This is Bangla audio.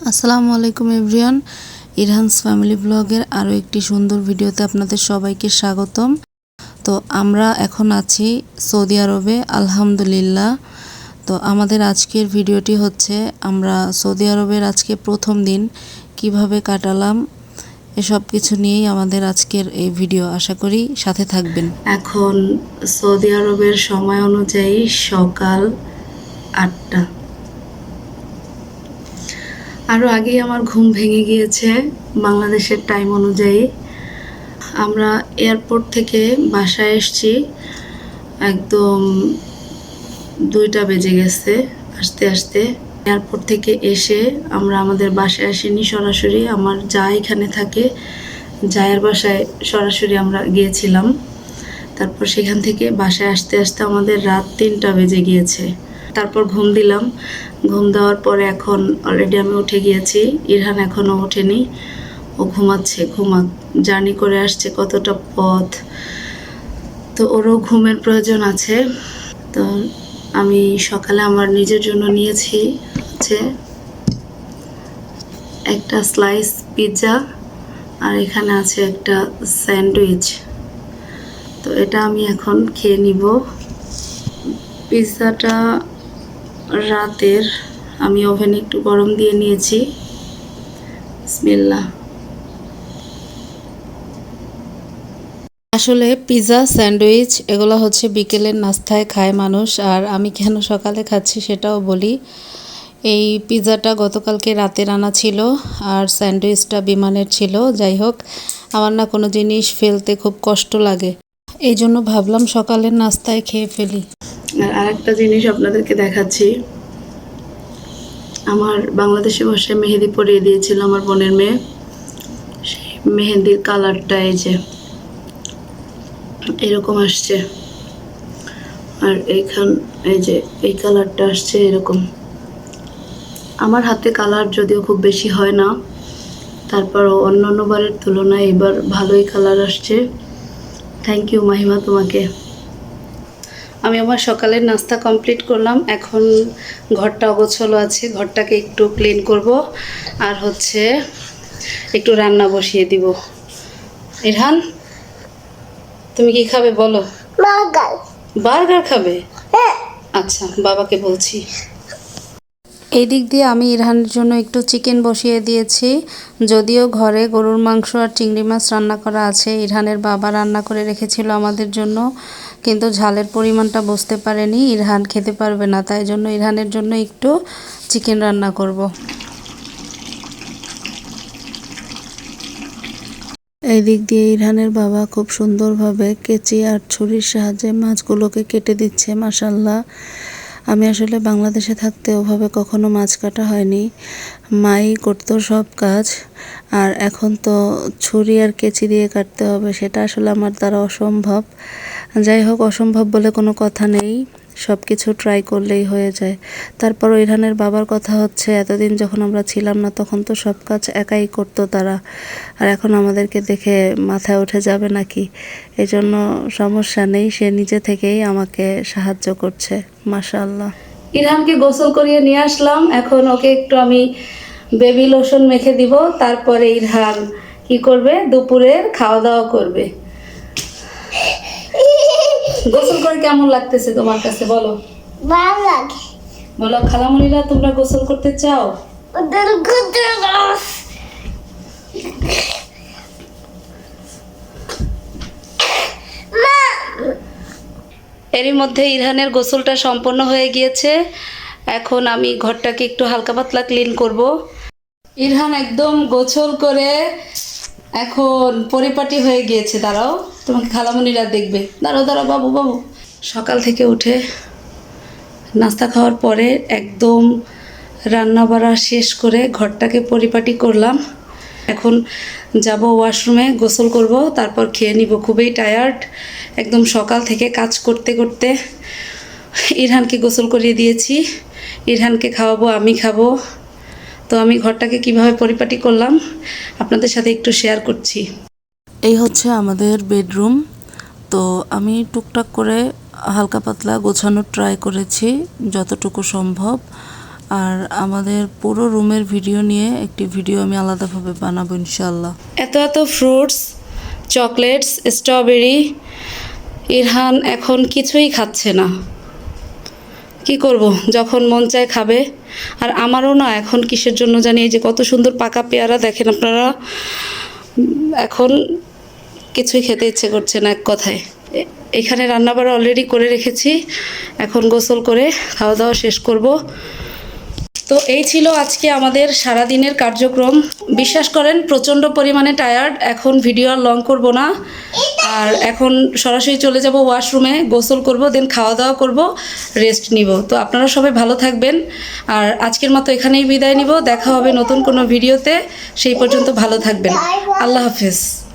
আসসালামু আলাইকুম এভরিওয়ান, ইরহানস ফ্যামিলি ব্লগের আরও একটি সুন্দর ভিডিওতে আপনাদের সবাইকে স্বাগতম। তো আমরা এখন আছি সৌদি আরবে, আলহামদুলিল্লাহ। তো আমাদের আজকের ভিডিওটি হচ্ছে আমরা সৌদি আরবের আজকে প্রথম দিন কিভাবে কাটালাম এসব কিছু নিয়েই আমাদের আজকের এই ভিডিও। আশা করি সাথে থাকবেন। এখন সৌদি আরবের সময় অনুযায়ী সকাল 8টা। আরও আগেই আমার ঘুম ভেঙে গিয়েছে বাংলাদেশের টাইম অনুযায়ী। আমরা এয়ারপোর্ট থেকে বাসায় এসেছি একদম 2টা বেজে গেছে আসতে আসতে। এয়ারপোর্ট থেকে এসে আমরা আমাদের বাসায় আসিনি, সরাসরি আমার যা এখানে থাকে জায়ের বাসায় সরাসরি আমরা গিয়েছিলাম। তারপর সেখান থেকে বাসায় আসতে আসতে আমাদের রাত 3টা বেজে গিয়েছে। তারপর ঘুম দিলাম। ঘুম দেওয়ার পরে এখন অলরেডি আমি উঠে গিয়েছি। ইরহান এখনও ওঠেনি, ও ঘুমাচ্ছে। জার্নি করে আসছে কতটা পথ, তো ওরও ঘুমের প্রয়োজন আছে। তো আমি সকালে আমার নিজের জন্য নিয়েছি হচ্ছে একটা স্লাইস পিৎজা, আর এখানে আছে একটা স্যান্ডউইচ। তো এটা আমি এখন খেয়ে নিব। পিৎজাটা রাতের আমি ওভেনে একটু গরম দিয়ে নিয়েছি। বিসমিল্লাহ। আসলে পিৎজা, স্যান্ডউইচ এগুলো হচ্ছে বিকেলের নাস্তায় খায় মানুষ, আর আমি কেন সকালে খাচ্ছি সেটাও বলি। এই পিৎজাটা গতকালকে রাতে রান্না ছিল, আর স্যান্ডউইচটা বিমানের ছিল। যাই হোক, আমার না কোনো জিনিস ফেলতে খুব কষ্ট লাগে, এই জন্য ভাবলাম সকালের নাস্তায় খেয়ে ফেলি। আর আরেকটা জিনিস আপনাদেরকে দেখাচ্ছি। আমার বাংলাদেশে বসে মেহেদি পরিয়ে দিয়েছিল আমার বোনের মেয়ে। সেই মেহেদির কালারটা এই যে এরকম আসছে, আর এই যে এই কালারটা আসছে এরকম। আমার হাতে কালার যদিও খুব বেশি হয় না, তারপরও অন্যান্য বারের তুলনায় এবার ভালোই কালার আসছে। থ্যাংক ইউ মাহিমা তোমাকে। আমি আমার সকালের নাস্তা কমপ্লিট করলাম। এখন ঘরটা অগোছালো আছে, ঘরটাকে একটু ক্লিন করব, আর হচ্ছে একটু রান্না বসিয়ে দিব। ইরহান, তুমি কি খাবে বলো? বার্গার। বার্গার খাবে? আচ্ছা, বাবাকে বলছি। এই দিক দিয়ে আমি ইরহানের জন্য একটু চিকেন বসিয়ে দিয়েছি। যদিও ঘরে গরুর মাংস আর চিংড়ি মাছ রান্না করা আছে, ইরহানের বাবা রান্না করে রেখেছিল আমাদের জন্য, কিন্তু ঝালের পরিমাণটা বুঝতে পারেনি, ইরহান খেতে পারবে না, তাই জন্য ইরহানের জন্য একটু চিকেন রান্না করব। এই দিক দিয়ে ইরহানের বাবা খুব সুন্দরভাবে কেচি আর ছুরির সাহায্যে মাছগুলোকে কেটে দিচ্ছে। মাশাল্লাহ, আমি আসলে বাংলাদেশে থাকতে ওভাবে কখনো মাছ কাটা হয়নি, মাই করতো সব কাজ, আর এখন তো ছুরি আর কেচি দিয়ে কাটতে হবে, সেটা আসলে আমার দ্বারা অসম্ভব। যাই হোক, অসম্ভব বলে কোনো কথা নেই, সব কিছু ট্রাই করলেই হয়ে যায়। তারপরও ইরহানের বাবার কথা হচ্ছে, এতদিন যখন আমরা ছিলাম না তখন তো সব কাজ একাই করতো তারা, আর এখন আমাদেরকে দেখে মাথায় উঠে যাবে নাকি, এজন্য সমস্যা নেই, সে নিজে থেকেই আমাকে সাহায্য করছে। মাশাআল্লাহ। ইরহানকে গোসল করিয়ে নিয়ে আসলাম, এখন ওকে একটু আমি বেবি লোশন মেখে দিব, তারপরে ইরহান কি করবে, দুপুরের খাওয়া দাওয়া করবে। গোসল করে কেমন লাগতেছে তোমার কাছে বলো? ভালো লাগে। বলো খালামণিরা, তোমরা গোসল করতে চাও? এরই মধ্যে ইরহানের গোসলটা সম্পন্ন হয়ে গিয়েছে। এখন আমি ঘরটাকে একটু হালকা পাতলা ক্লিন করব। ইরহান একদম গোসল করে এখন পরিপাটি হয়ে গিয়েছে। দাঁড়াও, তোমাকে খালামণিরা দেখবে। দাঁড়াও দাঁড়াও বাবু বাবু। সকাল থেকে উঠে নাস্তা খাওয়ার পরে একদম রান্না বাড়া শেষ করে ঘরটাকে পরিপাটি করলাম। এখন যাব ওয়াশরুমে, গোসল করব, তারপর খেয়ে নিব। খুবই টায়ার্ড, একদম সকাল থেকে কাজ করতে করতে। ইরহানকে গোসল করিয়ে দিয়েছি, ইরহানকে খাওয়াবো, আমি খাবো। তো আমি ঘরটাকে কিভাবে পরিপাটি করলাম আপনাদের সাথে একটু শেয়ার করছি। এই হচ্ছে আমাদের বেডরুম। তো আমি টুকটাক করে হালকা পাতলা গোছানোর ট্রাই করেছি যতটুকু সম্ভব। আর আমাদের পুরো রুমের ভিডিও নিয়ে একটি ভিডিও আমি আলাদাভাবে বানাবো ইনশাআল্লাহ। এত এত ফ্রুটস, চকলেটস, স্ট্রবেরি, ইরহান এখন কিছুই খাচ্ছে না। কি করব, যখন মন চায় খাবে। আর আমারও না এখন কিসের জন্য জানি এই যে কত সুন্দর পাকা পেয়ারা দেখেন আপনারা, এখন কিছুই খেতে ইচ্ছে করছে না এক কথায়। এখানে রান্নাবাড়া অলরেডি করে রেখেছি, এখন গোসল করে খাওয়া দাওয়া শেষ করব। তো এই ছিল আজকে আমাদের সারাদিনের কার্যক্রম। বিশ্বাস করেন প্রচণ্ড পরিমাণে টায়ার্ড, এখন ভিডিও আর লং করব না। আর এখন সরাসরি চলে যাব ওয়াশরুমে, গোসল করব, দেন খাওয়া দাওয়া করব, রেস্ট নিব। তো আপনারা সবাই ভালো থাকবেন। আর আজকের মতো এখানেই বিদায় নিব, দেখা হবে নতুন কোনো ভিডিওতে। সেই পর্যন্ত ভালো থাকবেন। আল্লাহ হাফেজ।